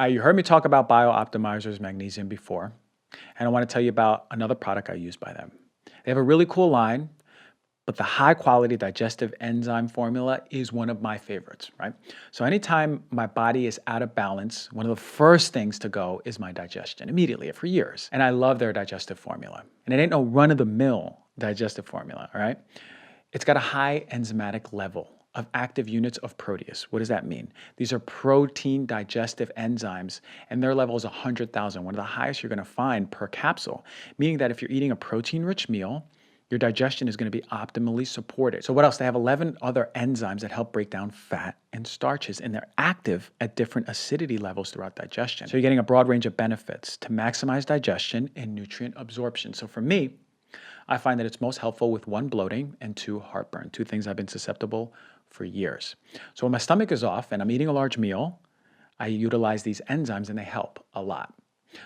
You heard me talk about Biooptimizer's magnesium before, and I want to tell you about another product I use by them. They have a really cool line, but the high quality digestive enzyme formula is one of my favorites, right? So anytime my body is out of balance, one of the first things to go is my digestion immediately for years. And I love their digestive formula. And it ain't no run-of-the-mill digestive formula, all right? It's got a high enzymatic level of active units of Proteus. What does that mean? These are protein digestive enzymes, and their level is 100,000, one of the highest you're going to find per capsule, meaning that if you're eating a protein-rich meal, your digestion is going to be optimally supported. So what else? They have 11 other enzymes that help break down fat and starches, and they're active at different acidity levels throughout digestion. So you're getting a broad range of benefits to maximize digestion and nutrient absorption. So for me, I find that it's most helpful with 1, bloating, and 2, heartburn, 2 things I've been susceptible for years. So when my stomach is off and I'm eating a large meal, I utilize these enzymes and they help a lot.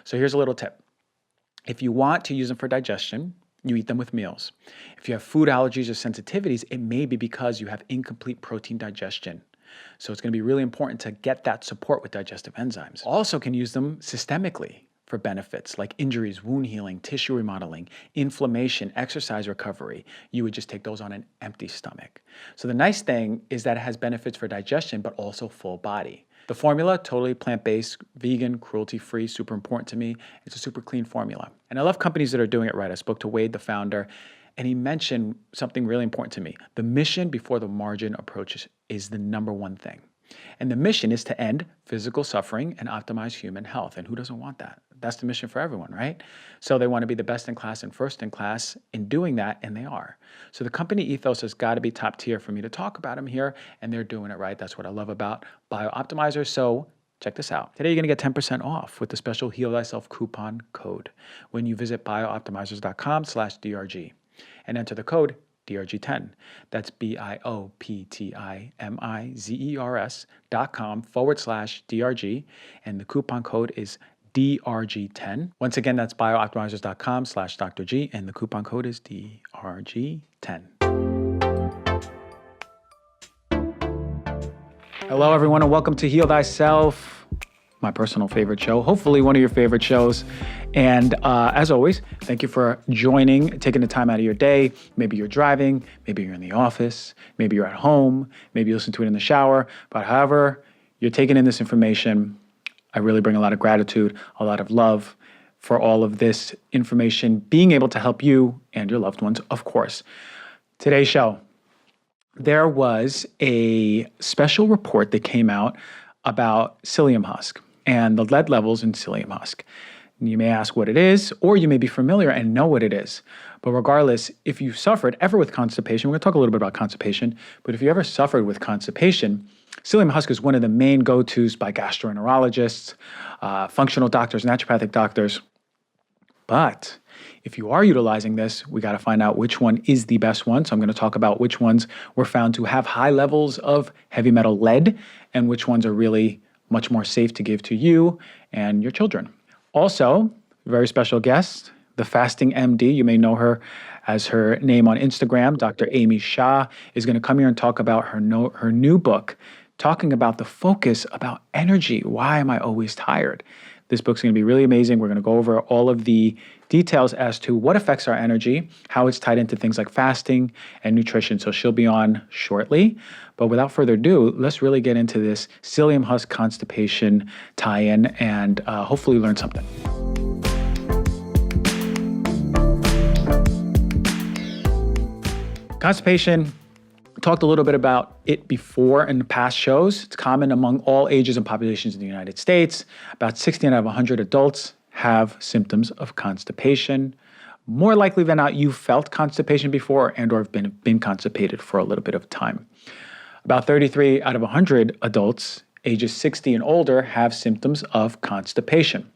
So here's a little tip. If you want to use them for digestion, you eat them with meals. If you have food allergies or sensitivities, it may be because you have incomplete protein digestion. So it's going to be really important to get that support with digestive enzymes. Also can use them systemically for benefits like injuries, wound healing, tissue remodeling, inflammation, exercise recovery. You would just take those on an empty stomach. So the nice thing is that it has benefits for digestion, but also full body. The formula, totally plant-based, vegan, cruelty-free, super important to me. It's a super clean formula. And I love companies that are doing it right. I spoke to Wade, the founder, and he mentioned something really important to me. The mission before the margin approach is the #1 thing. And the mission is to end physical suffering and optimize human health. And who doesn't want that? That's the mission for everyone, right? So they want to be the best in class and first in class in doing that, and they are. So the company ethos has got to be top tier for me to talk about them here, and they're doing it right. That's what I love about Biooptimizer. So check this out. Today you're going to get 10% off with the special Heal Thyself coupon code when you visit biooptimizers.com/DRG and enter the code DRG10. That's BIOPTIMIZERS.com/DRG, and the coupon code is DRG10. Once again, that's biooptimizers.com/Dr. G, and the coupon code is DRG10. Hello, everyone, and welcome to Heal Thyself, my personal favorite show, hopefully one of your favorite shows. And as always, thank you for joining, taking the time out of your day. Maybe you're driving, maybe you're in the office, maybe you're at home, maybe you listen to it in the shower. But however you're taking in this information, I really bring a lot of gratitude, a lot of love for all of this information being able to help you and your loved ones, of course. Today's show, there was a special report that came out about psyllium husk and the lead levels in psyllium husk. You may ask what it is, or you may be familiar and know what it is. But regardless, if you suffered ever with constipation, we're going to talk a little bit about constipation, but if you ever suffered with constipation, psyllium husk is one of the main go-tos by gastroenterologists, functional doctors, naturopathic doctors. But if you are utilizing this, we got to find out which one is the best one. So I'm going to talk about which ones were found to have high levels of heavy metal lead and which ones are really much more safe to give to you and your children. Also, very special guest, the Fasting MD. You may know her as her name on Instagram. Dr. Amy Shah is going to come here and talk about her new book, talking about the focus about energy. Why am I always tired? This book's going to be really amazing. We're going to go over all of the details as to what affects our energy, how it's tied into things like fasting and nutrition. So she'll be on shortly. But without further ado, let's really get into this psyllium husk constipation tie-in and hopefully learn something. Constipation, we talked a little bit about it before in the past shows. It's common among all ages and populations in the United States. About 16 out of 100 adults have symptoms of constipation. More likely than not, you've felt constipation before and or have been constipated for a little bit of time. About 33 out of 100 adults ages 60 and older have symptoms of constipation.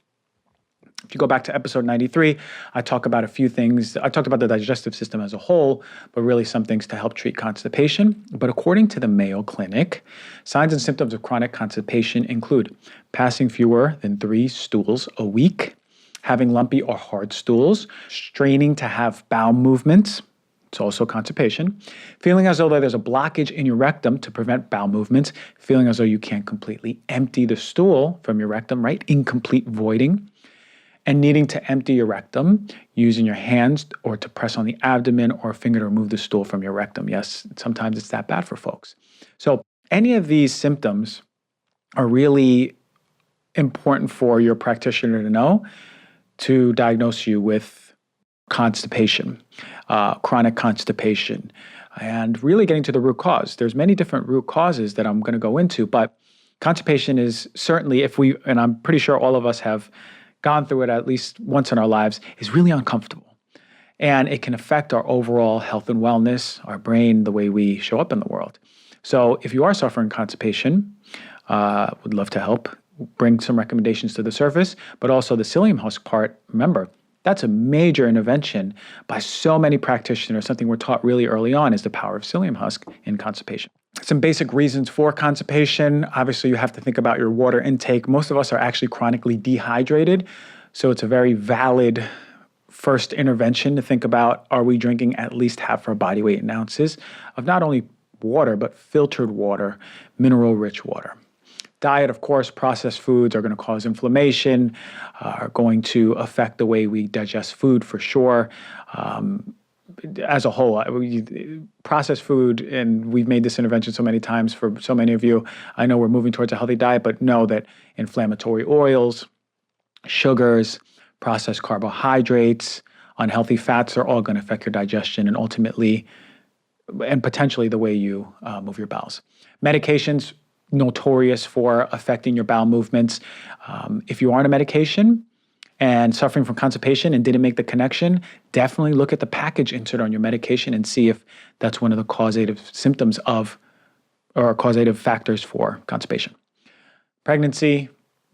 If you go back to episode 93, I talk about a few things. I talked about the digestive system as a whole, but really some things to help treat constipation. But according to the Mayo Clinic, signs and symptoms of chronic constipation include passing fewer than 3 stools a week, having lumpy or hard stools, straining to have bowel movements, It's also constipation. Feeling as though there's a blockage in your rectum to prevent bowel movements. Feeling as though you can't completely empty the stool from your rectum, right? Incomplete voiding. And needing to empty your rectum using your hands or to press on the abdomen or a finger to remove the stool from your rectum. Yes, sometimes it's that bad for folks. So any of these symptoms are really important for your practitioner to know to diagnose you with constipation, chronic constipation, and really getting to the root cause. There's many different root causes that I'm going to go into, but constipation is certainly, and I'm pretty sure all of us have gone through it at least once in our lives, is really uncomfortable. And it can affect our overall health and wellness, our brain, the way we show up in the world. So if you are suffering constipation, would love to help bring some recommendations to the surface, but also the psyllium husk part, remember, that's a major intervention by so many practitioners. Something we're taught really early on is the power of psyllium husk in constipation. Some basic reasons for constipation. Obviously, you have to think about your water intake. Most of us are actually chronically dehydrated, so it's a very valid first intervention to think about, are we drinking at least half our body weight in ounces of not only water, but filtered water, mineral-rich water. Diet, of course, processed foods are going to cause inflammation, are going to affect the way we digest food for sure. As a whole, processed food, and we've made this intervention so many times for so many of you. I know we're moving towards a healthy diet, but know that inflammatory oils, sugars, processed carbohydrates, unhealthy fats are all going to affect your digestion and ultimately and potentially the way you move your bowels. Medications, notorious for affecting your bowel movements. If you are on a medication and suffering from constipation and didn't make the connection, definitely look at the package insert on your medication and see if that's one of the causative symptoms of or causative factors for constipation. Pregnancy,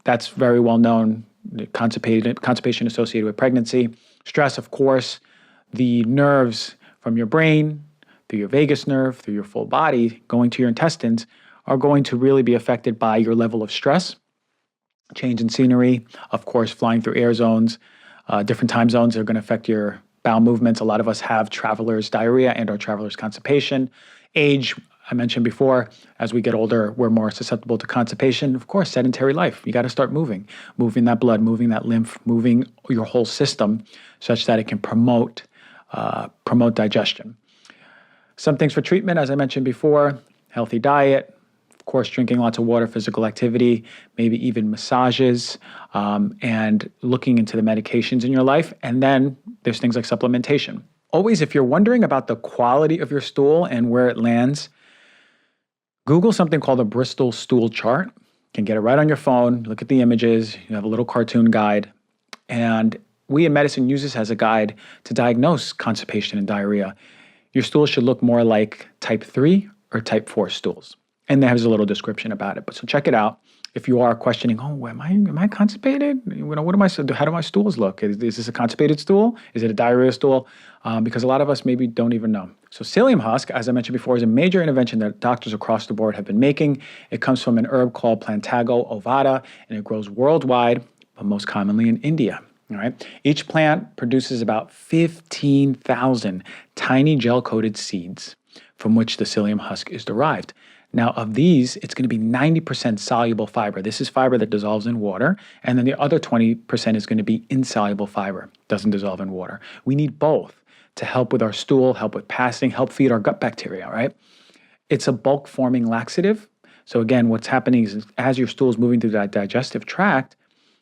that's very well known, constipation associated with pregnancy. Stress, of course, the nerves from your brain, through your vagus nerve, through your full body, going to your intestines, are going to really be affected by your level of stress. Change in scenery, of course, flying through air zones, different time zones are going to affect your bowel movements. A lot of us have traveler's diarrhea and or traveler's constipation. Age, I mentioned before, as we get older, we're more susceptible to constipation. Of course, sedentary life. You got to start moving that blood, moving that lymph, moving your whole system such that it can promote digestion. Some things for treatment, as I mentioned before, healthy diet, of course, drinking lots of water, physical activity, maybe even massages, and looking into the medications in your life. And then there's things like supplementation. Always, if you're wondering about the quality of your stool and where it lands, Google something called a Bristol stool chart. You can get it right on your phone, look at the images, you have a little cartoon guide. And we in medicine use this as a guide to diagnose constipation and diarrhea. Your stool should look more like type 3 or type 4 stools. And there's a little description about it. But so check it out. If you are questioning, am I constipated? How do my stools look? Is this a constipated stool? Is it a diarrhea stool? Because a lot of us maybe don't even know. So psyllium husk, as I mentioned before, is a major intervention that doctors across the board have been making. It comes from an herb called Plantago ovata, and it grows worldwide, but most commonly in India. All right. Each plant produces about 15,000 tiny gel-coated seeds from which the psyllium husk is derived. Now, of these, it's going to be 90% soluble fiber. This is fiber that dissolves in water, and then the other 20% is going to be insoluble fiber, doesn't dissolve in water. We need both to help with our stool, help with passing, help feed our gut bacteria, right? It's a bulk-forming laxative. So again, what's happening is as your stool is moving through that digestive tract,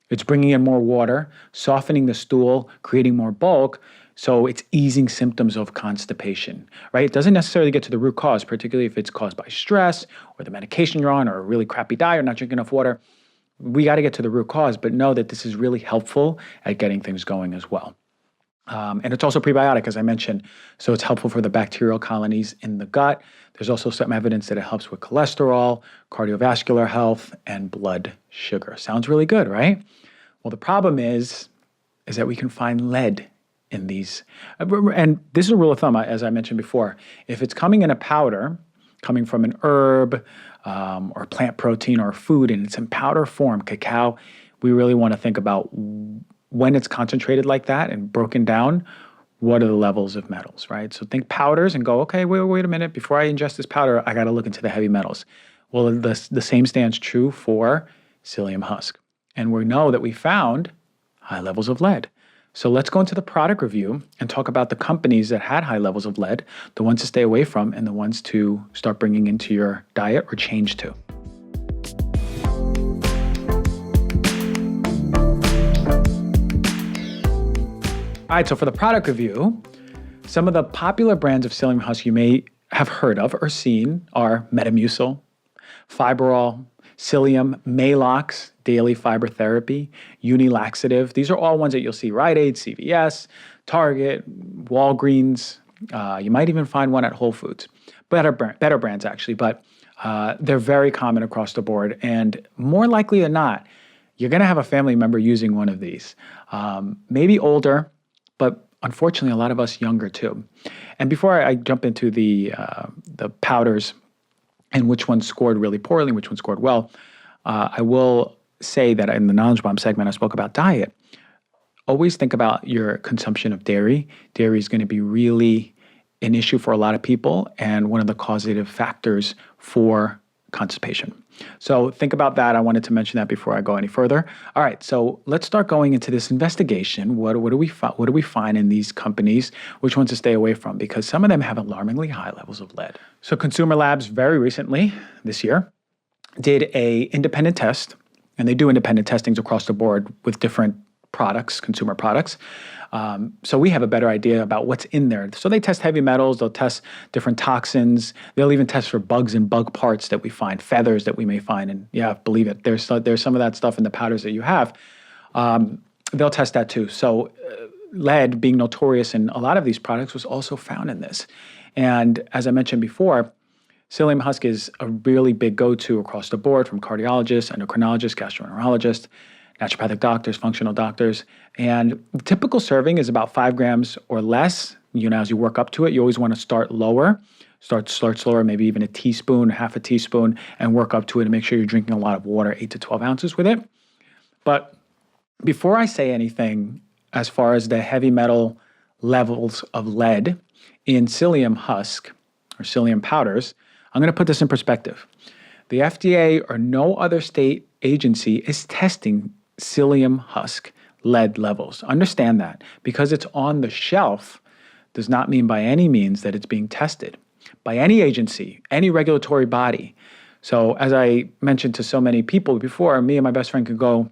it's bringing in more water, softening the stool, creating more bulk, so it's easing symptoms of constipation, right? It doesn't necessarily get to the root cause, particularly if it's caused by stress or the medication you're on or a really crappy diet or not drinking enough water. We got to get to the root cause, but know that this is really helpful at getting things going as well. And it's also prebiotic, as I mentioned, so it's helpful for the bacterial colonies in the gut. There's also some evidence that it helps with cholesterol, cardiovascular health, and blood sugar. Sounds really good, right? Well, the problem is that we can find lead in these. And this is a rule of thumb, as I mentioned before. If it's coming in a powder, coming from an herb or plant protein or food, and it's in powder form, cacao, we really want to think about when it's concentrated like that and broken down, what are the levels of metals, right? So think powders and go, okay, wait a minute. Before I ingest this powder, I got to look into the heavy metals. Well, the same stands true for psyllium husk. And we know that we found high levels of lead. So let's go into the product review and talk about the companies that had high levels of lead, the ones to stay away from, and the ones to start bringing into your diet or change to. All right, so for the product review, some of the popular brands of psyllium husk you may have heard of or seen are Metamucil, Fiberol, Psyllium, Malox, Daily Fiber Therapy, Unilaxative. These are all ones that you'll see Rite Aid, CVS, Target, Walgreens. You might even find one at Whole Foods. Better brands, actually, but they're very common across the board. And more likely than not, you're going to have a family member using one of these. Maybe older, but unfortunately, a lot of us younger too. And before I jump into the powders and which ones scored really poorly and which ones scored well, I will say that in the Knowledge Bomb segment, I spoke about diet. Always think about your consumption of dairy. Dairy is going to be really an issue for a lot of people and one of the causative factors for constipation. So think about that. I wanted to mention that before I go any further. All right, so let's start going into this investigation. What do we find in these companies? Which ones to stay away from? Because some of them have alarmingly high levels of lead. So Consumer Labs very recently, this year, did a independent test, and they do independent testings across the board with different products, consumer products. So we have a better idea about what's in there. So they test heavy metals, they'll test different toxins, they'll even test for bugs and bug parts that we find, feathers that we may find. And yeah, believe it, there's some of that stuff in the powders that you have. They'll test that too. So lead, being notorious in a lot of these products, was also found in this. And as I mentioned before, psyllium husk is a really big go-to across the board from cardiologists, endocrinologists, gastroenterologists, naturopathic doctors, functional doctors. And the typical serving is about 5 grams or less. As you work up to it, you always want to start lower, start slower, maybe even a teaspoon, half a teaspoon, and work up to it and make sure you're drinking a lot of water, 8 to 12 ounces with it. But before I say anything as far as the heavy metal levels of lead in psyllium husk or psyllium powders, I'm going to put this in perspective. The FDA or no other state agency is testing psyllium husk lead levels. Understand that. Because it's on the shelf does not mean by any means that it's being tested by any agency, any regulatory body. So as I mentioned to so many people before, me and my best friend could go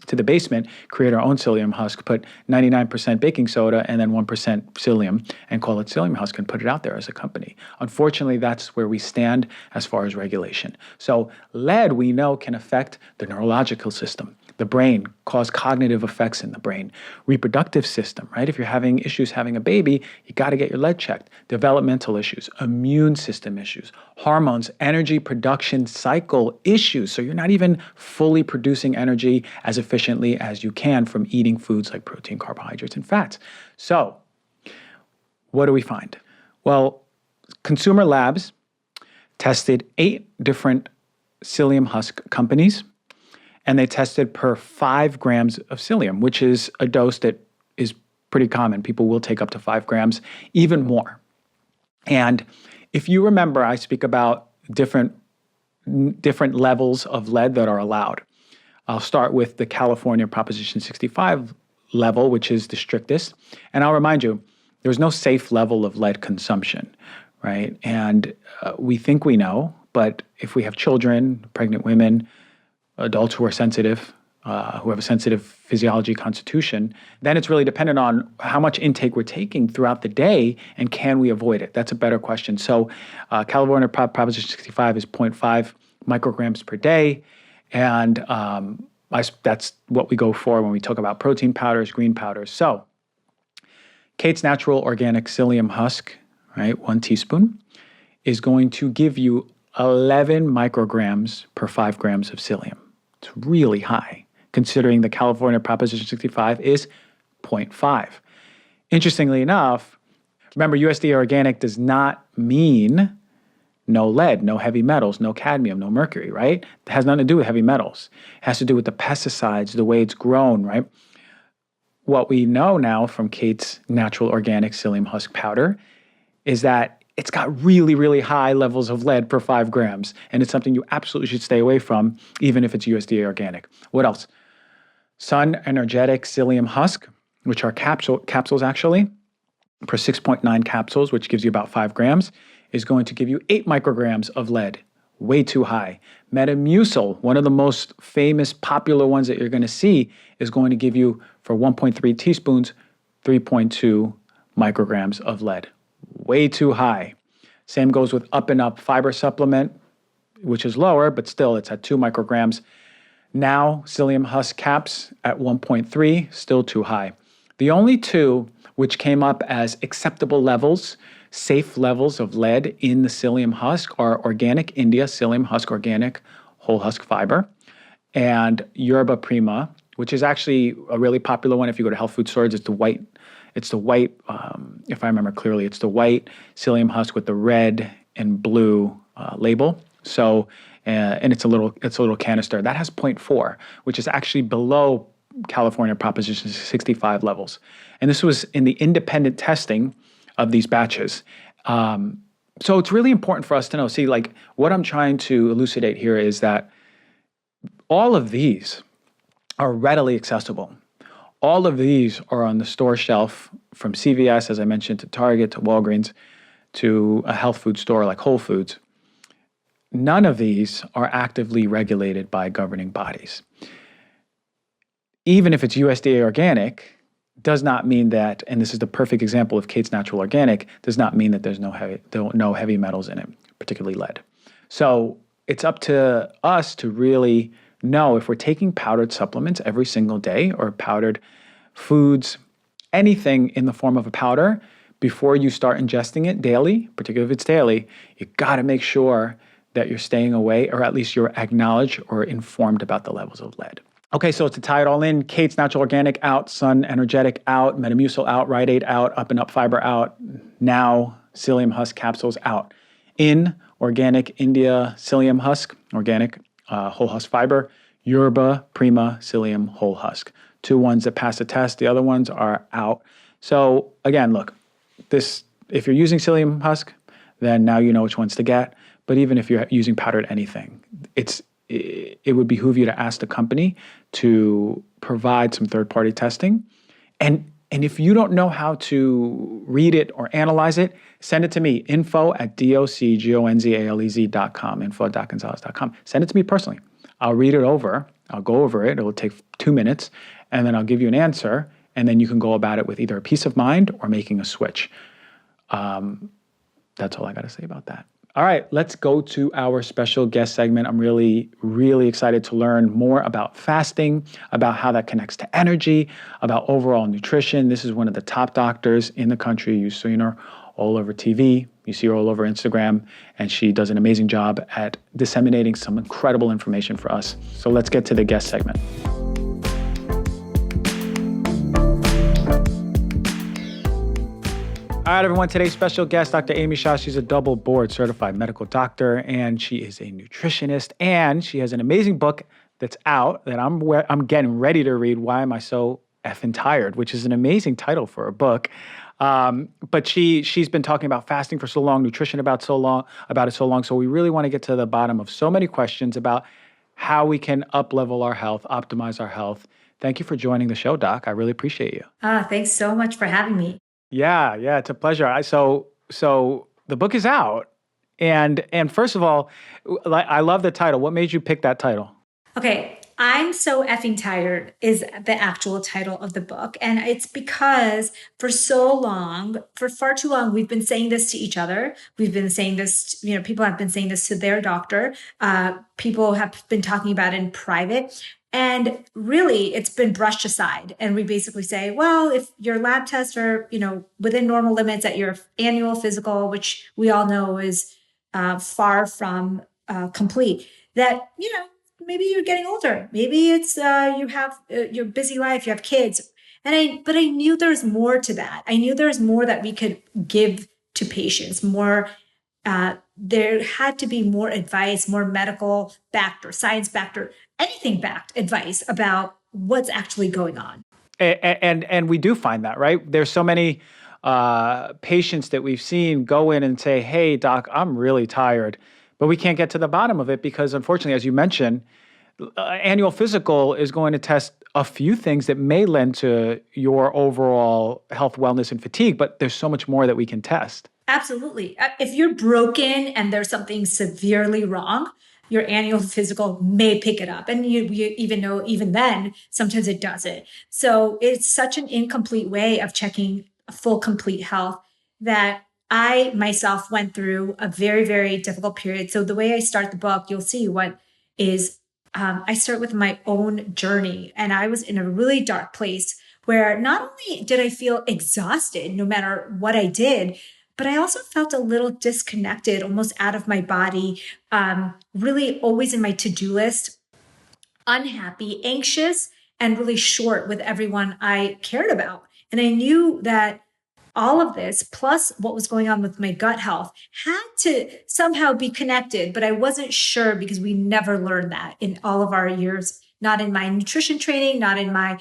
to the basement, create our own psyllium husk, put 99% baking soda and then 1% psyllium and call it psyllium husk and put it out there as a company. Unfortunately, that's where we stand as far as regulation. So lead, we know, can affect the neurological system, the brain, cause cognitive effects in the brain, reproductive system, right? If you're having issues having a baby, you got to get your lead checked. Developmental issues, immune system issues, hormones, energy production cycle issues. So you're not even fully producing energy as efficiently as you can from eating foods like protein, carbohydrates, and fats. So what do we find? Well, Consumer Labs tested 8 different psyllium husk companies, and they tested per 5 grams of psyllium, which is a dose that is pretty common. People will take up to 5 grams, even more. And if you remember, I speak about different levels of lead that are allowed. I'll start with the California Proposition 65 level, which is the strictest. And I'll remind you, there's no safe level of lead consumption, right? And we think we know, but if we have children, pregnant women, adults who are sensitive, who have a sensitive physiology constitution, then it's really dependent on how much intake we're taking throughout the day and can we avoid it? That's a better question. So California Proposition 65 is 0.5 micrograms per day. And that's what we go for when we talk about protein powders, green powders. So Kate's Natural Organic Psyllium Husk, right, 1 teaspoon, is going to give you 11 micrograms per 5 grams of psyllium. It's really high, considering the California Proposition 65 is 0.5. Interestingly enough, remember, USDA organic does not mean no lead, no heavy metals, no cadmium, no mercury, right? It has nothing to do with heavy metals. It has to do with the pesticides, the way it's grown, right? what we know now from Kate's natural organic psyllium husk powder is that it's got really, really high levels of lead per 5 grams. And it's something you absolutely should stay away from, even if it's USDA organic. What else? Sun Energetic Psyllium Husk, which are capsules actually, per 6.9 capsules, which gives you about 5 grams, is going to give you 8 micrograms of lead. Way too high. Metamucil, one of the most famous, popular ones that you're going to see, is going to give you, for 1.3 teaspoons, 3.2 micrograms of lead. Way too high. Same goes with Up and Up fiber supplement, which is lower, but still it's at 2 micrograms. Now, psyllium husk caps at 1.3, still too high. The only two which came up as acceptable levels, safe levels of lead in the psyllium husk are Organic India Psyllium Husk Organic Whole Husk Fiber and Yerba Prima, which is actually a really popular one. If you go to health food stores, it's the white, if I remember clearly, it's the white psyllium husk with the red and blue label. So, and it's a little canister that has 0.4, which is actually below California Proposition 65 levels. And this was in the independent testing of these batches. So it's really important for us to know. See, like what I'm trying to elucidate here is that all of these are readily accessible. All of these are on the store shelf from CVS, as I mentioned, to Target, to Walgreens, to a health food store like Whole Foods. None of these are actively regulated by governing bodies. Even if it's USDA organic, does not mean that, and this is the perfect example of Kate's Natural Organic, does not mean that there's no heavy metals in it, particularly lead. So it's up to us to really know if we're taking powdered supplements every single day or powdered foods, anything in the form of a powder, before you start ingesting it daily, particularly if it's daily, you got to make sure that you're staying away, or at least you're acknowledged or informed about the levels of lead. Okay, so to tie it all in, Kate's Natural Organic out, Sun Energetic out, Metamucil out, Rite Aid out, Up and Up Fiber out, now Psyllium Husk capsules out. In Organic India Psyllium Husk, Organic Whole Husk Fiber, Yerba Prima Psyllium Whole Husk. 2 ones that pass the test, the other ones are out. So again, look, if you're using Psyllium Husk, then now you know which ones to get. But even if you're using powdered anything, it would behoove you to ask the company to provide some third-party testing. And if you don't know how to read it or analyze it, send it to me, info@docgonzalez.com, info@docgonzalez.com. Send it to me personally. I'll read it over. I'll go over it. It'll take 2 minutes, and then I'll give you an answer, and then you can go about it with either a peace of mind or making a switch. That's all I got to say about that. All right, let's go to our special guest segment. I'm really, really excited to learn more about fasting, about how that connects to energy, about overall nutrition. This is one of the top doctors in the country. You've seen her all over TV. You see her all over Instagram, and she does an amazing job at disseminating some incredible information for us. So let's get to the guest segment. All right, everyone. Today's special guest, Dr. Amy Shah. She's a double board certified medical doctor, and she is a nutritionist, and she has an amazing book that's out that I'm getting ready to read. Why Am I So Effing Tired? Which is an amazing title for a book. But she's been talking about fasting for so long, nutrition about it so long. So we really want to get to the bottom of so many questions about how we can up-level our health, optimize our health. Thank you for joining the show, Doc. I really appreciate you. Thanks so much for having me. Yeah, it's a pleasure. So the book is out, and first of all, I love the title. What made you pick that title? Okay, I'm So Effing Tired is the actual title of the book, and it's because for far too long, we've been saying this to each other. We've been saying this, people have been saying this to their doctor. People have been talking about it in private. And really, it's been brushed aside. And we basically say, well, if your lab tests are, within normal limits at your annual physical, which we all know is far from complete, that, maybe you're getting older. Maybe it's you have your busy life, you have kids. But I knew there's more to that. I knew there's more that we could give to patients, more. There had to be more advice, more medical backed or science backed or anything backed advice about what's actually going on. And we do find that, right? There's so many patients that we've seen go in and say, "Hey, doc, I'm really tired," but we can't get to the bottom of it because, unfortunately, as you mentioned, annual physical is going to test a few things that may lend to your overall health, wellness, and fatigue, but there's so much more that we can test. Absolutely. If you're broken and there's something severely wrong, your annual physical may pick it up. And you even know, even then, sometimes it doesn't. So it's such an incomplete way of checking a full, complete health that I myself went through a very, very difficult period. So the way I start the book, you'll see what is, I start with my own journey. And I was in a really dark place where not only did I feel exhausted no matter what I did, but I also felt a little disconnected, almost out of my body, really always in my to-do list, unhappy, anxious, and really short with everyone I cared about. And I knew that all of this, plus what was going on with my gut health, had to somehow be connected, but I wasn't sure because we never learned that in all of our years, not in my nutrition training, not in my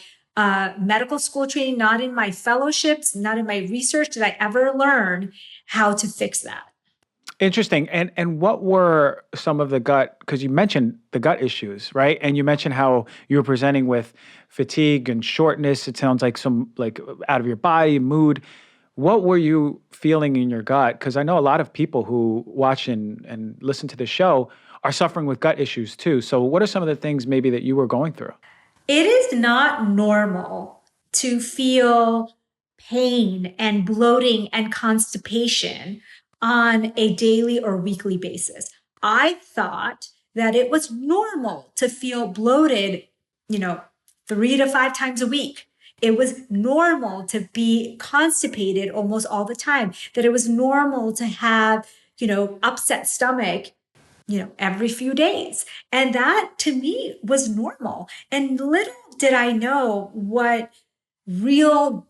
medical school training, not in my fellowships, not in my research did I ever learn how to fix that. Interesting. And what were some of the gut, because you mentioned the gut issues, right? And you mentioned how you were presenting with fatigue and shortness. It sounds like some like out of your body, mood. What were you feeling in your gut? Because I know a lot of people who watch and listen to the show are suffering with gut issues too. So what are some of the things maybe that you were going through? It is not normal to feel pain and bloating and constipation on a daily or weekly basis. I thought that it was normal to feel bloated, you know, 3 to 5 times a week. It was normal to be constipated almost all the time, that it was normal to have, upset stomach, every few days. And that to me was normal. And little did I know what real,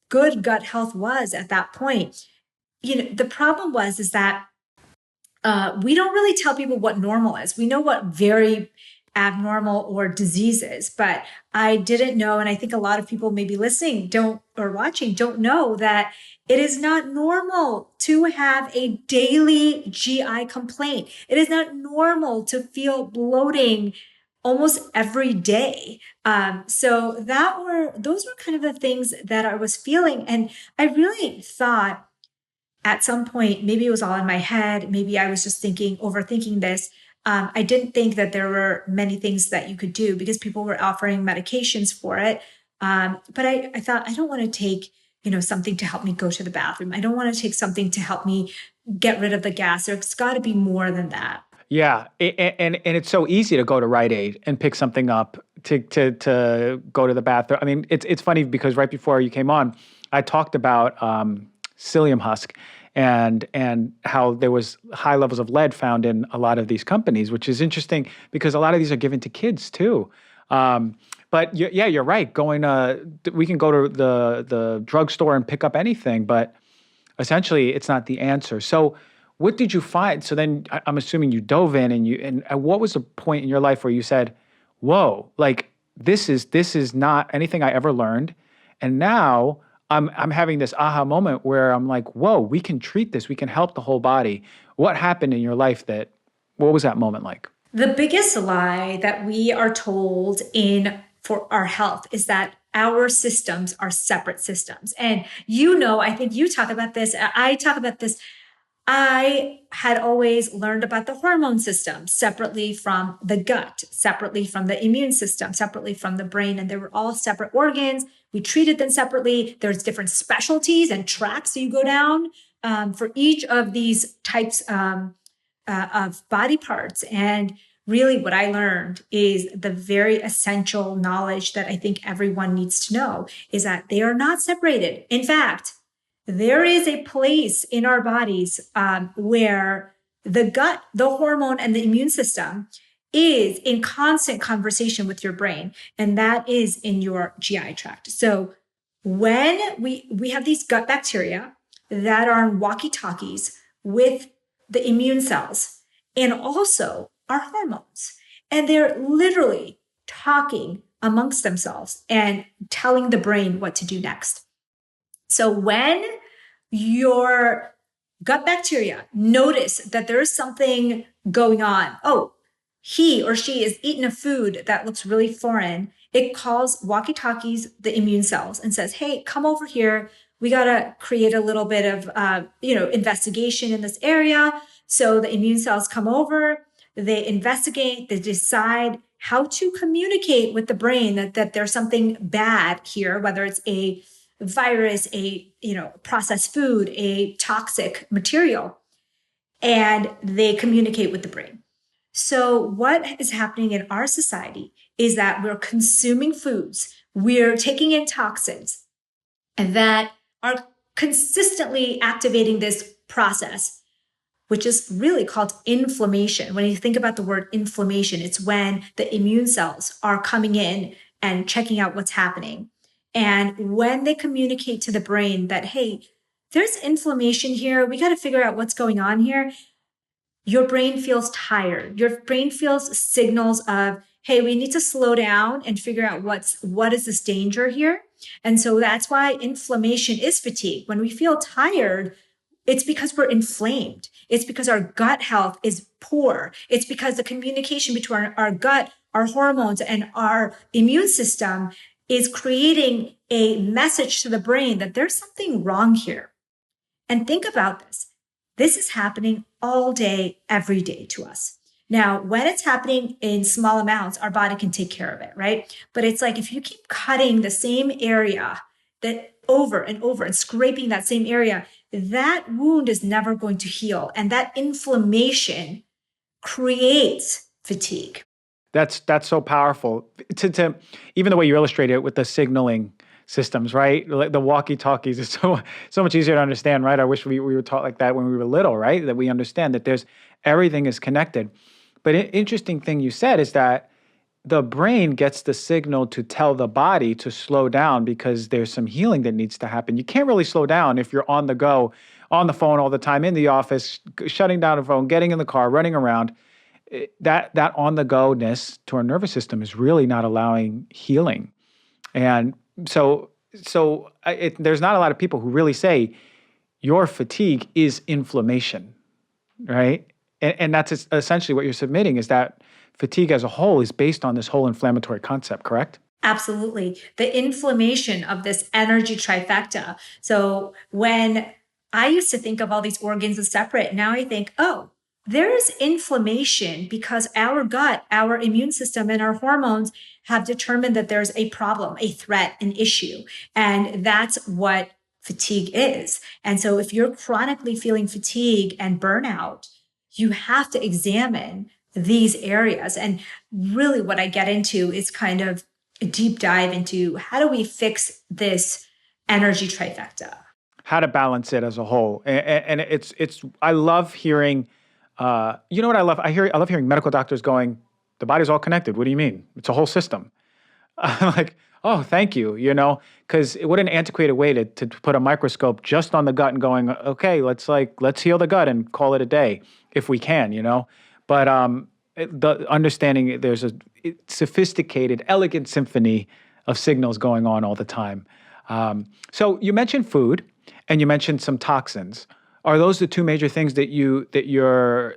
good gut health was at that point. The problem is that we don't really tell people what normal is. We know what very abnormal or disease is, but I didn't know. And I think a lot of people maybe listening or watching don't know that it is not normal to have a daily GI complaint. It is not normal to feel bloating almost every day. So those were kind of the things that I was feeling. And I really thought at some point, maybe it was all in my head. Maybe I was just overthinking this. I didn't think that there were many things that you could do because people were offering medications for it. But I thought, I don't want to take, something to help me go to the bathroom. I don't want to take something to help me get rid of the gas. There's got to be more than that. Yeah, and it's so easy to go to Rite Aid and pick something up to go to the bathroom. I mean, it's funny because right before you came on, I talked about Psyllium husk and how there was high levels of lead found in a lot of these companies, which is interesting because a lot of these are given to kids too. But yeah, you're right. We can go to the drugstore and pick up anything, but essentially it's not the answer. So what did you find? So then I'm assuming you dove in and what was the point in your life where you said, whoa, like this is not anything I ever learned. And now I'm having this aha moment where I'm like, whoa, we can treat this. We can help the whole body. What happened in your life what was that moment like? The biggest lie that we are told for our health is that our systems are separate systems. And I think you talk about this. I talk about this. I had always learned about the hormone system separately from the gut, separately from the immune system, separately from the brain, and they were all separate organs. We treated them separately. There's different specialties and tracks that you go down for each of these types of body parts. And really what I learned is the very essential knowledge that I think everyone needs to know is that they are not separated. In fact, there is a place in our bodies where the gut, the hormone, and the immune system is in constant conversation with your brain, and that is in your GI tract. So when we have these gut bacteria that are on walkie-talkies with the immune cells and also our hormones, and they're literally talking amongst themselves and telling the brain what to do next. So when your gut bacteria notice that there's something going on, oh, he or she is eating a food that looks really foreign, it calls walkie-talkies the immune cells and says, hey, come over here. We got to create a little bit of, investigation in this area. So the immune cells come over, they investigate, they decide how to communicate with the brain that there's something bad here, whether it's a virus, a processed food, a toxic material, and they communicate with the brain. So what is happening in our society is that we're consuming foods, we're taking in toxins that are consistently activating this process, which is really called inflammation. When you think about the word inflammation, it's when the immune cells are coming in and checking out what's happening. And when they communicate to the brain that, hey, there's inflammation here, we got to figure out what's going on here, your brain feels tired. Your brain feels signals of, hey, we need to slow down and figure out what is this danger here. And so that's why inflammation is fatigue. When we feel tired, it's because we're inflamed. It's because our gut health is poor. It's because the communication between our gut, our hormones, and our immune system is creating a message to the brain that there's something wrong here. And think about this. This is happening all day, every day to us. Now, when it's happening in small amounts, our body can take care of it, right? But it's like if you keep cutting the same area that over and over and scraping that same area, that wound is never going to heal. And that inflammation creates fatigue. That's so powerful. To even the way you illustrate it with the signaling systems, right? Like the walkie-talkies is so much easier to understand, right? I wish we were taught like that when we were little, right? That we understand that everything is connected. But an interesting thing you said is that the brain gets the signal to tell the body to slow down because there's some healing that needs to happen. You can't really slow down if you're on the go, on the phone all the time, in the office, shutting down the phone, getting in the car, running around. That on the go-ness to our nervous system is really not allowing healing. And so there's not a lot of people who really say your fatigue is inflammation, right? And that's essentially what you're submitting, is that fatigue as a whole is based on this whole inflammatory concept, correct? Absolutely. The inflammation of this energy trifecta. So when I used to think of all these organs as separate, now I think, oh, there's inflammation because our gut, our immune system, and our hormones have determined that there's a problem, a threat, an issue. And that's what fatigue is. And so if you're chronically feeling fatigue and burnout, you have to examine these areas. And really what I get into is kind of a deep dive into how do we fix this energy trifecta? How to balance it as a whole. And I love hearing, you know what I love? I love hearing medical doctors going, the body's all connected. What do you mean? It's a whole system. I'm like, oh, thank you, because what an antiquated way to put a microscope just on the gut and going, okay, let's heal the gut and call it a day if we can, But the understanding there's a sophisticated, elegant symphony of signals going on all the time. So you mentioned food and you mentioned some toxins. Are those the two major things that you're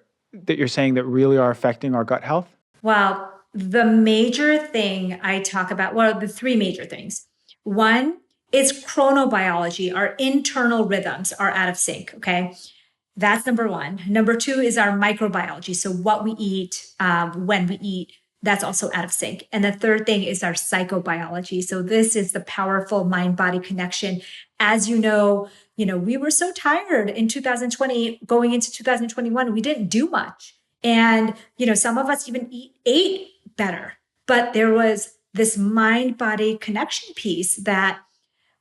saying that really are affecting our gut health? Well, the major thing I talk about, the three major things. One is chronobiology. Our internal rhythms are out of sync. Okay. That's number one. Number two is our microbiology. So what we eat, when we eat, that's also out of sync. And the third thing is our psychobiology. So this is the powerful mind-body connection. As you know, we were so tired in 2020, going into 2021, we didn't do much. And, some of us even ate better, but there was this mind-body connection piece that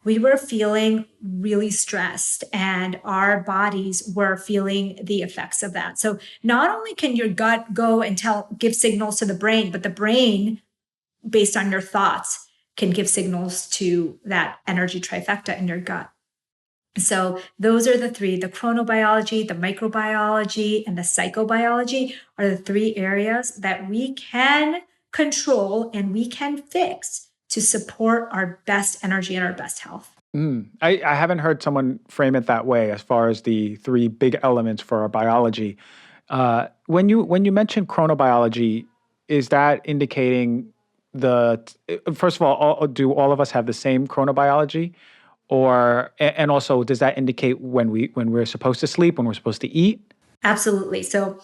we were feeling really stressed and our bodies were feeling the effects of that. So not only can your gut go and give signals to the brain, but the brain, based on your thoughts, can give signals to that energy trifecta in your gut. So those are the three: the chronobiology, the microbiology, and the psychobiology are the three areas that we can control, and we can fix to support our best energy and our best health. I haven't heard someone frame it that way as far as the three big elements for our biology. When you mention chronobiology, is that indicating first of all, do all of us have the same chronobiology? And also, does that indicate when we're supposed to sleep, when we're supposed to eat? Absolutely. So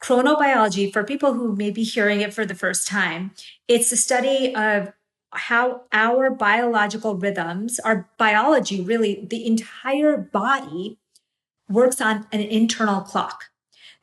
chronobiology, for people who may be hearing it for the first time, it's the study of how our biological rhythms, our biology, really, the entire body works on an internal clock.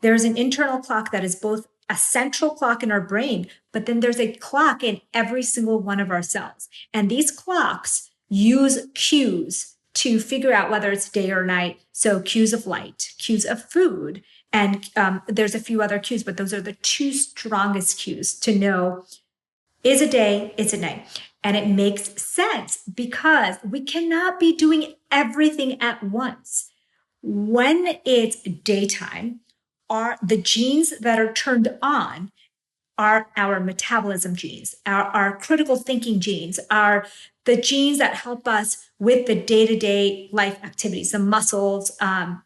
There's an internal clock that is both a central clock in our brain, but then there's a clock in every single one of our cells. And these clocks use cues to figure out whether it's day or night. So cues of light, cues of food, and there's a few other cues, but those are the two strongest cues to know is a day, it's a night. And it makes sense because we cannot be doing everything at once. When it's daytime, the genes that are turned on are our metabolism genes, our critical thinking genes, are the genes that help us with the day-to-day life activities, the muscles. And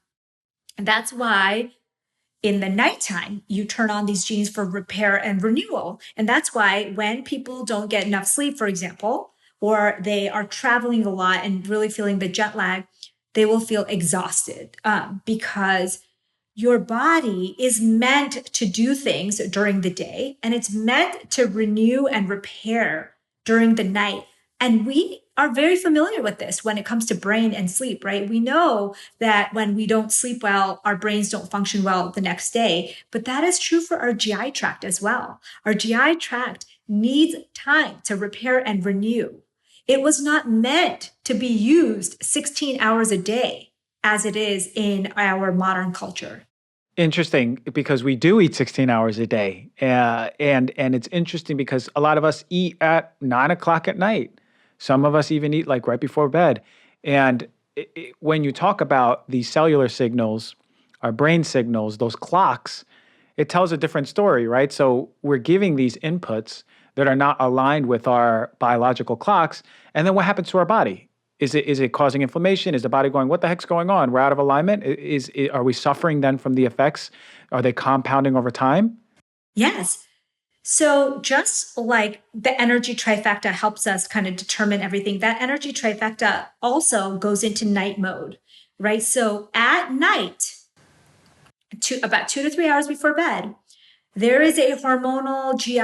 that's why in the nighttime, you turn on these genes for repair and renewal. And that's why when people don't get enough sleep, for example, or they are traveling a lot and really feeling the jet lag, they will feel exhausted because your body is meant to do things during the day, and it's meant to renew and repair during the night. And we are very familiar with this when it comes to brain and sleep, right? We know that when we don't sleep well, our brains don't function well the next day, but that is true for our GI tract as well. Our GI tract needs time to repair and renew. It was not meant to be used 16 hours a day as it is in our modern culture. Interesting, because we do eat 16 hours a day. And it's interesting because a lot of us eat at 9 o'clock at night. Some of us even eat like right before bed. And when you talk about these cellular signals, our brain signals, those clocks, it tells a different story, right? So we're giving these inputs that are not aligned with our biological clocks. And then what happens to our body? Is it causing inflammation? Is the body going, what the heck's going on? We're out of alignment. Are we suffering then from the effects? Are they compounding over time? Yes. So just like the energy trifecta helps us kind of determine everything, that energy trifecta also goes into night mode, right? So at night, about 2 to 3 hours before bed, there is a hormonal GI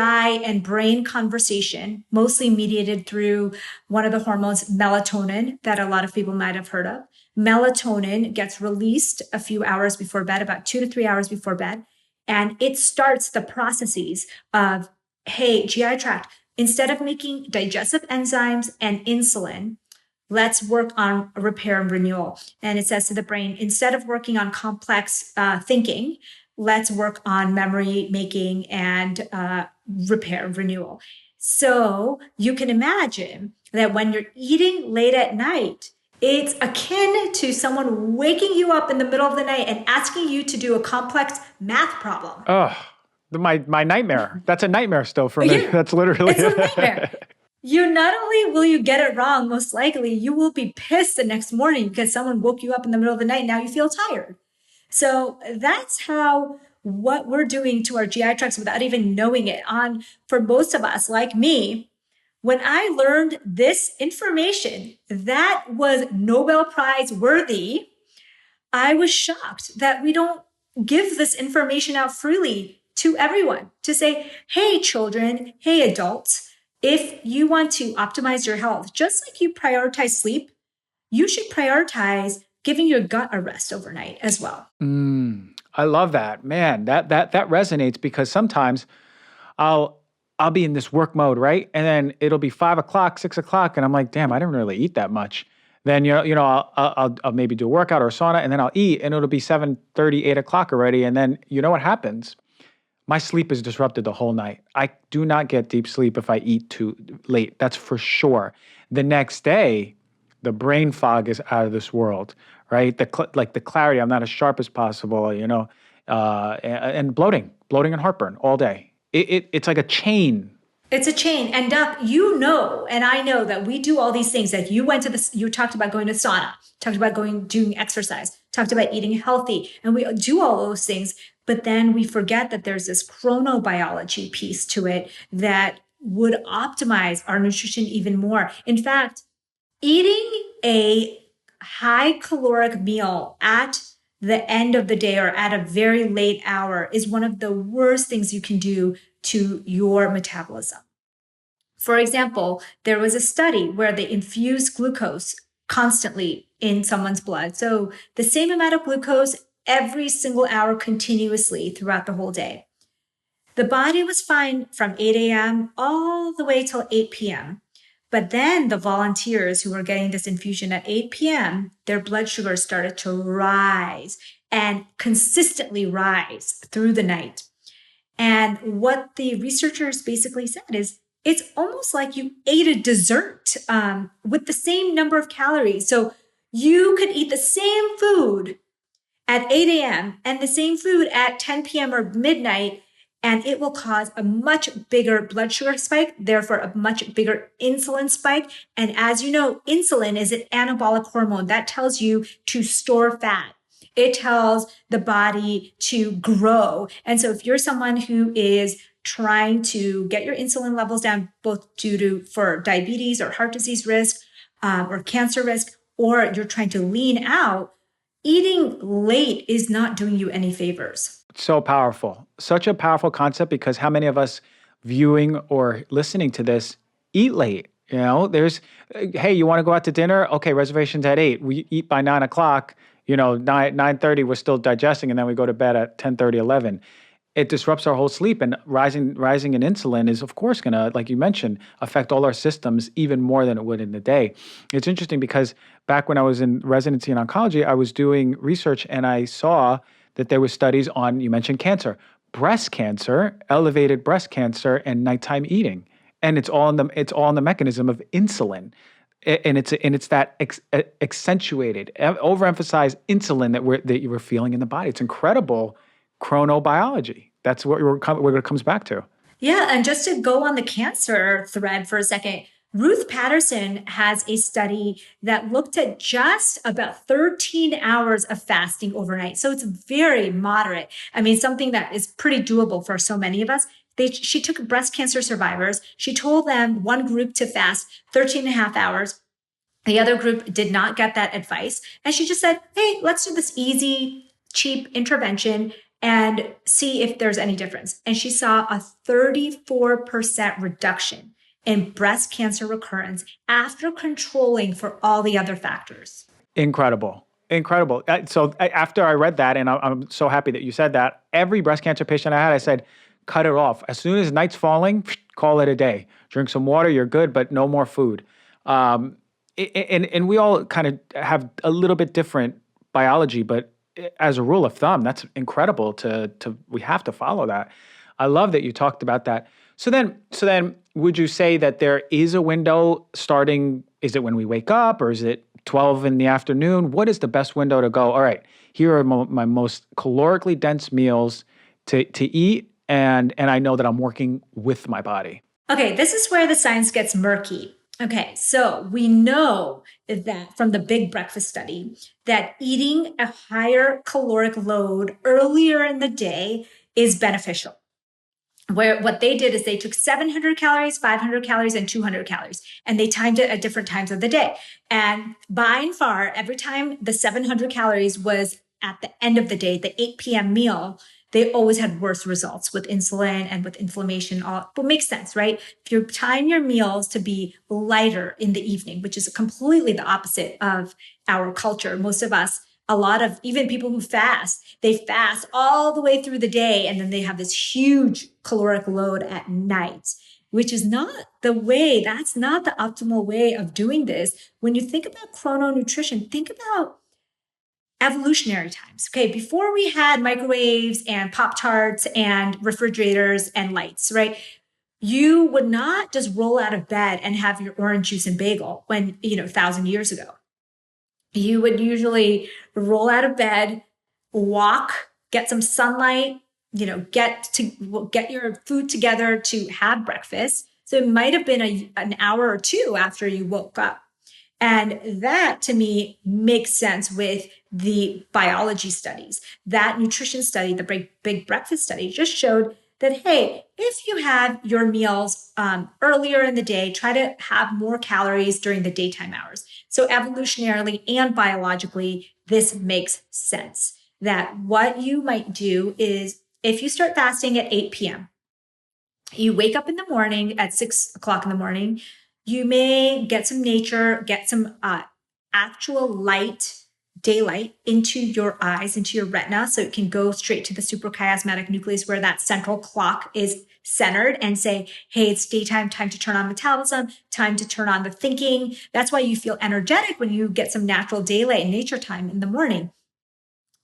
and brain conversation, mostly mediated through one of the hormones, melatonin, that a lot of people might have heard of. Melatonin gets released a few hours before bed, about 2 to 3 hours before bed. And it starts the processes of, hey, GI tract, instead of making digestive enzymes and insulin, let's work on repair and renewal. And it says to the brain, instead of working on complex thinking, let's work on memory making and repair and renewal. So you can imagine that when you're eating late at night, it's akin to someone waking you up in the middle of the night and asking you to do a complex math problem. Oh, my nightmare. That's a nightmare still for me. That's literally it's a nightmare. You not only will you get it wrong, most likely, you will be pissed the next morning because someone woke you up in the middle of the night. Now you feel tired. So that's how what we're doing to our GI tracts without even knowing it. For most of us, like me, when I learned this information that was Nobel Prize worthy, I was shocked that we don't give this information out freely to everyone to say, hey, children, hey, adults, if you want to optimize your health, just like you prioritize sleep, you should prioritize giving your gut a rest overnight as well. I love that, man. That resonates because sometimes I'll be in this work mode, right? And then it'll be 5 o'clock, 6 o'clock, and I'm like, damn, I didn't really eat that much. Then I'll maybe do a workout or a sauna, and then I'll eat, and it'll be 7:30, 8 o'clock already. And then you know what happens? My sleep is disrupted the whole night. I do not get deep sleep if I eat too late. That's for sure. The next day, the brain fog is out of this world, right? The clarity. I'm not as sharp as possible, and bloating and heartburn all day. It's like a chain It's a chain. And Doc, you know, and I know that we do all these things that you went to this, you talked about going to sauna, talked about doing exercise, talked about eating healthy, and we do all those things. But then we forget that there's this chronobiology piece to it that would optimize our nutrition even more. In fact, eating a high caloric meal at the end of the day or at a very late hour is one of the worst things you can do to your metabolism. For example, there was a study where they infused glucose constantly in someone's blood. So the same amount of glucose every single hour continuously throughout the whole day. The body was fine from 8 a.m. all the way till 8 p.m. But then the volunteers who were getting this infusion at 8 p.m., their blood sugar started to rise and consistently rise through the night. And what the researchers basically said is it's almost like you ate a dessert with the same number of calories. So you could eat the same food at 8 a.m. and the same food at 10 p.m. or midnight, and it will cause a much bigger blood sugar spike, therefore a much bigger insulin spike. And as you know, insulin is an anabolic hormone that tells you to store fat. It tells the body to grow. And so if you're someone who is trying to get your insulin levels down, both for diabetes or heart disease risk or cancer risk, or you're trying to lean out, eating late is not doing you any favors. So powerful. Such a powerful concept because how many of us viewing or listening to this eat late? You know, hey, you want to go out to dinner? Okay, reservations at 8. We eat by 9 o'clock, 9:30, we're still digesting, and then we go to bed at 10:30, 11. It disrupts our whole sleep, and rising in insulin is, of course, going to, like you mentioned, affect all our systems even more than it would in the day. It's interesting because back when I was in residency in oncology, I was doing research and I saw that there were studies on, you mentioned cancer, breast cancer, elevated breast cancer, and nighttime eating, and it's all in the mechanism of insulin, and it's that accentuated, overemphasized insulin that you were feeling in the body. It's incredible chronobiology. That's what it comes back to. Yeah, and just to go on the cancer thread for a second, Ruth Patterson has a study that looked at just about 13 hours of fasting overnight. So it's very moderate. I mean, something that is pretty doable for so many of us. She took breast cancer survivors. She told them one group to fast 13 and a half hours. The other group did not get that advice. And she just said, hey, let's do this easy, cheap intervention and see if there's any difference. And she saw a 34% reduction in breast cancer recurrence after controlling for all the other factors. Incredible. Incredible. So after I read that, and I'm so happy that you said that, every breast cancer patient I had, I said, cut it off. As soon as night's falling, call it a day. Drink some water, you're good, but no more food. And we all kind of have a little bit different biology, but as a rule of thumb, that's incredible we have to follow that. I love that you talked about that. So then would you say that there is a window starting, is it when we wake up or is it 12 in the afternoon? What is the best window to go? All right, here are my most calorically dense meals to eat, and I know that I'm working with my body. Okay, this is where the science gets murky. Okay, so we know that from the big breakfast study that eating a higher caloric load earlier in the day is beneficial. Where what they did is they took 700 calories, 500 calories, and 200 calories, and they timed it at different times of the day. And by and far, every time the 700 calories was at the end of the day, the 8 p.m. meal, they always had worse results with insulin and with inflammation. But makes sense, right? If you time your meals to be lighter in the evening, which is completely the opposite of our culture, most of us, a lot of even people who fast, they fast all the way through the day and then they have this huge caloric load at night, which is not the way, that's not the optimal way of doing this. When you think about chrononutrition, think about evolutionary times. Okay, before we had microwaves and Pop-Tarts and refrigerators and lights, right? You would not just roll out of bed and have your orange juice and bagel when, 1,000 years ago. You would usually roll out of bed, walk, get some sunlight, get your food together to have breakfast, So it might have been an hour or two after you woke up. And that to me makes sense with the biology studies. That nutrition study, the big breakfast study, just showed that, hey, if you have your meals earlier in the day, try to have more calories during the daytime hours. So evolutionarily and biologically, this makes sense. That what you might do is if you start fasting at 8 p.m., you wake up in the morning at 6 o'clock in the morning, you may get some nature, get some actual light, daylight into your eyes, into your retina, so it can go straight to the suprachiasmatic nucleus where that central clock is centered and say, hey, it's daytime, time to turn on metabolism, time to turn on the thinking. That's why you feel energetic when you get some natural daylight and nature time in the morning.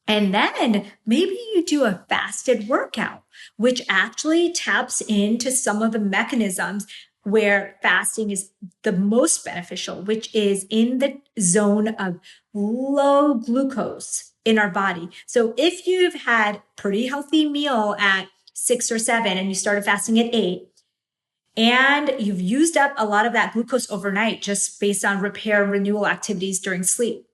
And then maybe you do a fasted workout, which actually taps into some of the mechanisms where fasting is the most beneficial, which is in the zone of low glucose in our body. So if you've had pretty healthy meal at 6 or 7 and you started fasting at 8, and you've used up a lot of that glucose overnight just based on repair and renewal activities during sleep,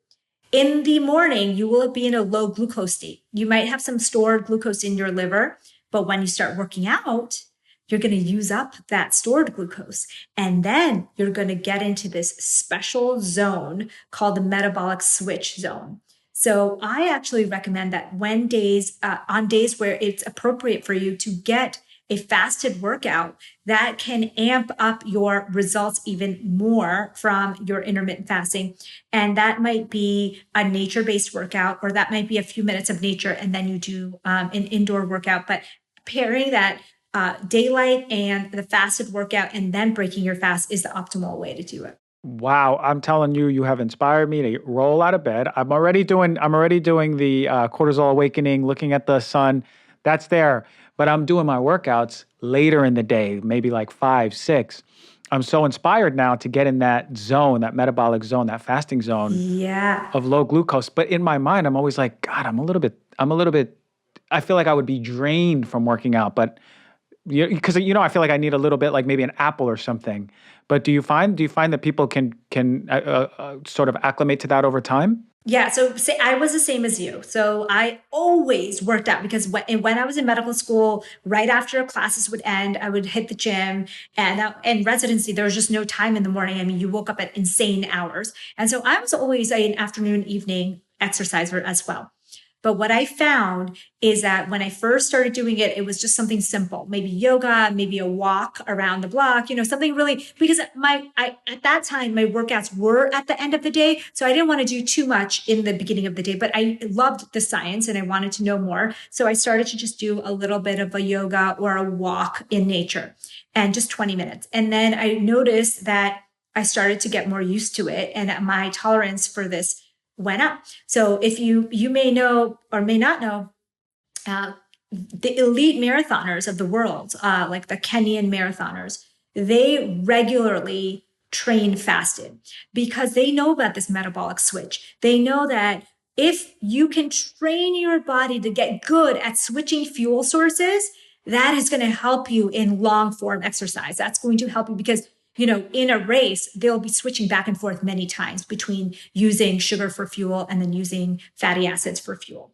in the morning, you will be in a low glucose state. You might have some stored glucose in your liver, but when you start working out, you're going to use up that stored glucose. And then you're going to get into this special zone called the metabolic switch zone. So I actually recommend that on days where it's appropriate for you to get a fasted workout, that can amp up your results even more from your intermittent fasting. And that might be a nature-based workout, or that might be a few minutes of nature, and then you do an indoor workout. But pairing that daylight and the fasted workout and then breaking your fast is the optimal way to do it. Wow, I'm telling you, you have inspired me to roll out of bed. I'm already doing the cortisol awakening, looking at the sun. That's there. But I'm doing my workouts later in the day, maybe like 5, 6. I'm so inspired now to get in that zone, that metabolic zone, that fasting zone Yeah. of low glucose. But in my mind, I'm always like, God, I'm a little bit, I feel like I would be drained from working out. But because I feel like I need a little bit, like maybe an apple or something. But do you find that people can sort of acclimate to that over time? Yeah, so say I was the same as you. So I always worked out because when I was in medical school, right after classes would end, I would hit the gym. And in residency, there was just no time in the morning. I mean, you woke up at insane hours. And so I was always an afternoon, evening exerciser as well. But what I found is that when I first started doing it, it was just something simple, maybe yoga, maybe a walk around the block, something really, because at that time, my workouts were at the end of the day. So I didn't want to do too much in the beginning of the day, but I loved the science and I wanted to know more. So I started to just do a little bit of a yoga or a walk in nature and just 20 minutes. And then I noticed that I started to get more used to it and my tolerance for this went up. So if you may know or may not know, the elite marathoners of the world, like the Kenyan marathoners, they regularly train fasted because they know about this metabolic switch. They know that if you can train your body to get good at switching fuel sources, that is going to help you in long form exercise. That's going to help you because in a race, they'll be switching back and forth many times between using sugar for fuel and then using fatty acids for fuel.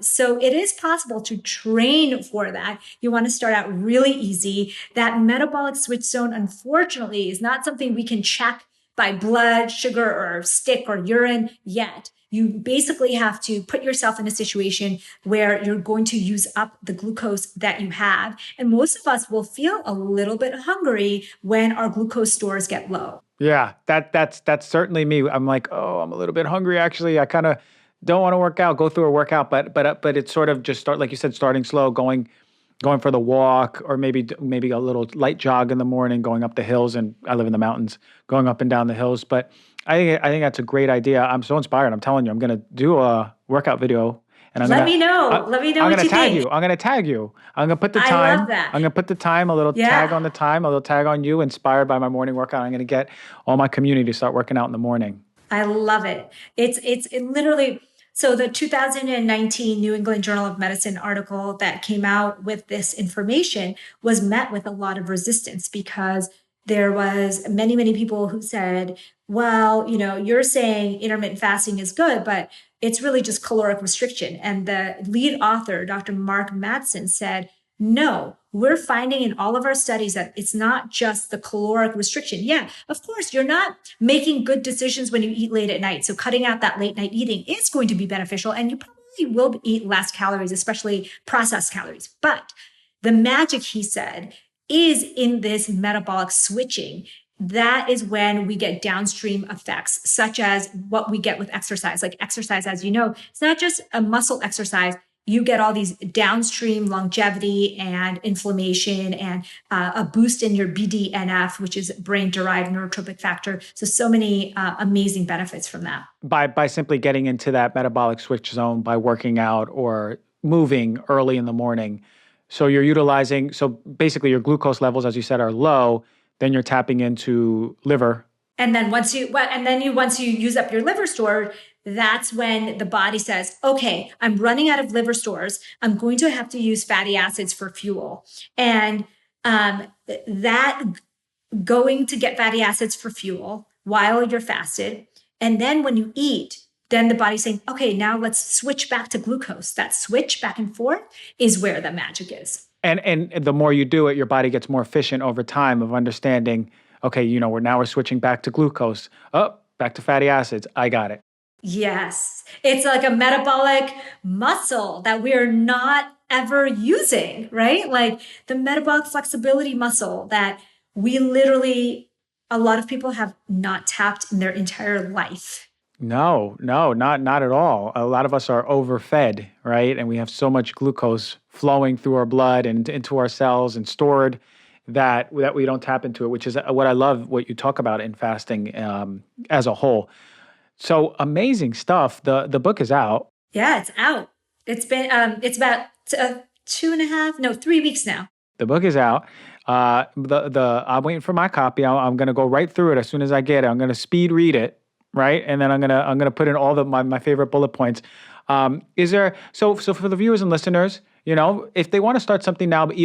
So it is possible to train for that. You want to start out really easy. That metabolic switch zone, unfortunately, is not something we can check by blood, sugar, or stick or urine yet. You basically have to put yourself in a situation where you're going to use up the glucose that you have. And most of us will feel a little bit hungry when our glucose stores get low. Yeah, that's certainly me. I'm like, oh, I'm a little bit hungry. Actually, I kind of don't want to go through a workout, but it's sort of just like you said, starting slow, going for the walk, or maybe a little light jog in the morning, going up the hills. And I live in the mountains, going up and down the hills. But I think that's a great idea. I'm so inspired. I'm telling you, I'm gonna do a workout video, and Let me know. Let me know I'm what gonna you tag think. you. I'm gonna tag you. I'm gonna put the I time. love that. I'm gonna put the time. A little tag on the time. A little tag on you. Inspired by my morning workout. I'm gonna get all my community to start working out in the morning. I love it. It's literally So the 2019 New England Journal of Medicine article that came out with this information was met with a lot of resistance because there was many people who said, well, you're saying intermittent fasting is good, but it's really just caloric restriction. And the lead author, Dr. Mark Madsen, said, no, we're finding in all of our studies that it's not just the caloric restriction. Yeah, of course, you're not making good decisions when you eat late at night. So cutting out that late night eating is going to be beneficial, and you probably will eat less calories, especially processed calories. But the magic, he said, is in this metabolic switching. That is when we get downstream effects, such as what we get with exercise. Like exercise, as you know, it's not just a muscle exercise. You get all these downstream longevity and inflammation and a boost in your BDNF, which is brain-derived neurotrophic factor. So many amazing benefits from that. By simply getting into that metabolic switch zone by working out or moving early in the morning. So you're utilizing, so basically your glucose levels, as you said, are low, then you're tapping into liver. And then once you use up your liver store, that's when the body says, okay, I'm running out of liver stores. I'm going to have to use fatty acids for fuel. And that going to get fatty acids for fuel while you're fasted. And then when you eat, then the body's saying, okay, now let's switch back to glucose. That switch back and forth is where the magic is. And the more you do it, your body gets more efficient over time of understanding, okay, we're switching back to glucose. Oh, back to fatty acids. I got it. Yes. It's like a metabolic muscle that we are not ever using, right? Like the metabolic flexibility muscle that we literally, a lot of people have not tapped in their entire life. No, not at all. A lot of us are overfed, right? And we have so much glucose flowing through our blood and into our cells and stored that we don't tap into it, which is what I love what you talk about in fasting as a whole. So amazing stuff. The book is out. Yeah, it's out. It's been it's about 3 weeks now. The book is out. I'm waiting for my copy. I'm going to go right through it as soon as I get it. I'm going to speed read it, right? And then I'm gonna put in all my favorite bullet points. Is there so for the viewers and listeners, if they want to start something now, but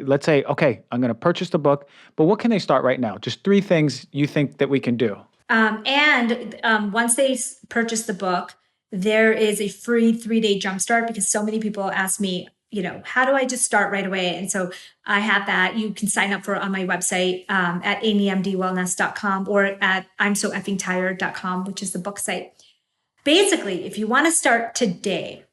let's say, okay, I'm going to purchase the book, but what can they start right now? Just 3 things you think that we can do. Once they purchase the book, there is a free 3-day jumpstart because so many people ask me, how do I just start right away? And so I have that. You can sign up for it on my website at amymdwellness.com or at imsoeffingtired.com, which is the book site. Basically, if you want to start today,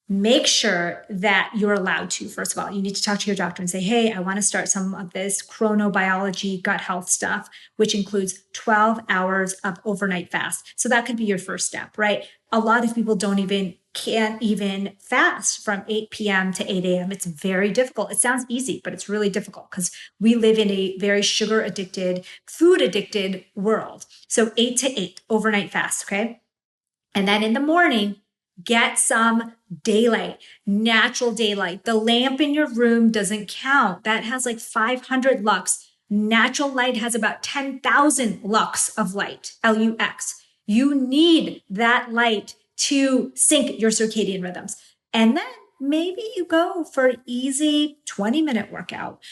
make sure that you're allowed to. First of all, you need to talk to your doctor and say, hey, I want to start some of this chronobiology, gut health stuff, which includes 12 hours of overnight fast. So that could be your first step, right? A lot of people can't even fast from 8 p.m. to 8 a.m. It's very difficult. It sounds easy, but it's really difficult because we live in a very sugar addicted, food addicted world. So 8 to 8 overnight fast, okay? And then in the morning, get some daylight, natural daylight. The lamp in your room doesn't count. That has like 500 lux. Natural light has about 10,000 lux of light, Lux. You need that light to sync your circadian rhythms. And then maybe you go for an easy 20-minute workout.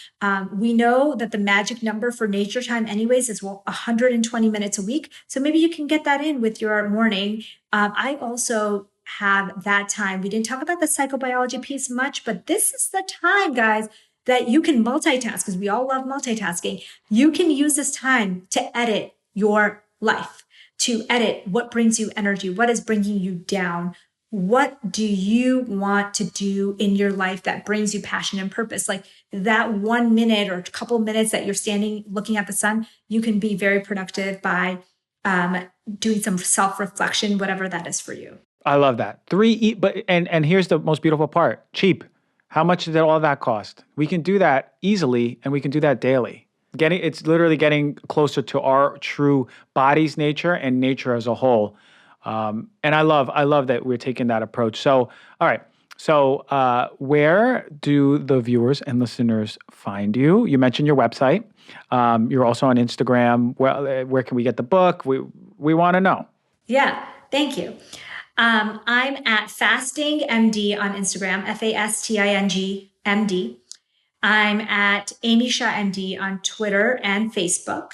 We know that the magic number for nature time anyways is 120 minutes a week. So maybe you can get that in with your morning. I also have that time. We didn't talk about the psychobiology piece much, but this is the time, guys, that you can multitask because we all love multitasking. You can use this time to edit your life, to edit what brings you energy, what is bringing you down. What do you want to do in your life that brings you passion and purpose? Like that 1 minute or a couple minutes that you're standing looking at the sun, you can be very productive by doing some self-reflection, whatever that is for you. I love that. And here's the most beautiful part. Cheap. How much did all that cost? We can do that easily and we can do that daily. It's literally getting closer to our true body's nature and nature as a whole. And I love that we're taking that approach. So, all right. So, where do the viewers and listeners find you? You mentioned your website. You're also on Instagram. Where can we get the book? We want to know. Yeah, thank you. I'm at Fasting MD on Instagram, FASTING MD. I'm at Amy Shah MD on Twitter and Facebook.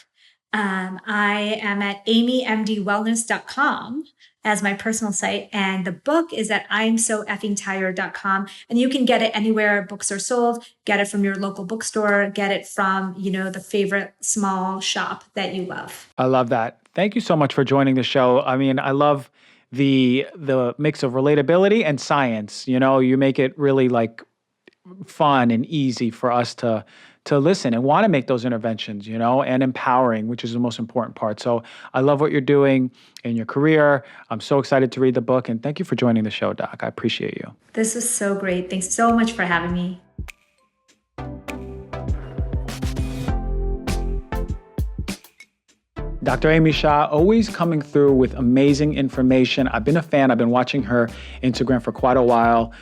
I am at amymdwellness.com as my personal site. And the book is at imsoeffingtired.com. And you can get it anywhere books are sold. Get it from your local bookstore. Get it from, the favorite small shop that you love. I love that. Thank you so much for joining the show. I mean, I love the mix of relatability and science. You make it really like fun and easy for us to listen and want to make those interventions, and empowering, which is the most important part. So I love what you're doing in your career. I'm so excited to read the book, and thank you for joining the show, Doc. I appreciate you. This was so great. Thanks so much for having me. Dr. Amy Shah, always coming through with amazing information. I've been a fan. I've been watching her Instagram for quite a while.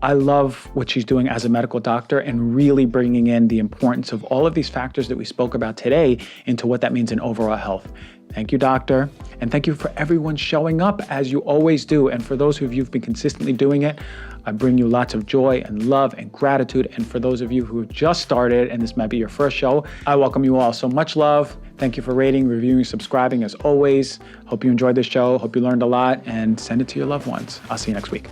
I love what she's doing as a medical doctor and really bringing in the importance of all of these factors that we spoke about today into what that means in overall health. Thank you, doctor. And thank you for everyone showing up as you always do. And for those of you who've been consistently doing it, I bring you lots of joy and love and gratitude. And for those of you who have just started and this might be your first show, I welcome you all. So much love. Thank you for rating, reviewing, subscribing as always. Hope you enjoyed the show. Hope you learned a lot, and send it to your loved ones. I'll see you next week.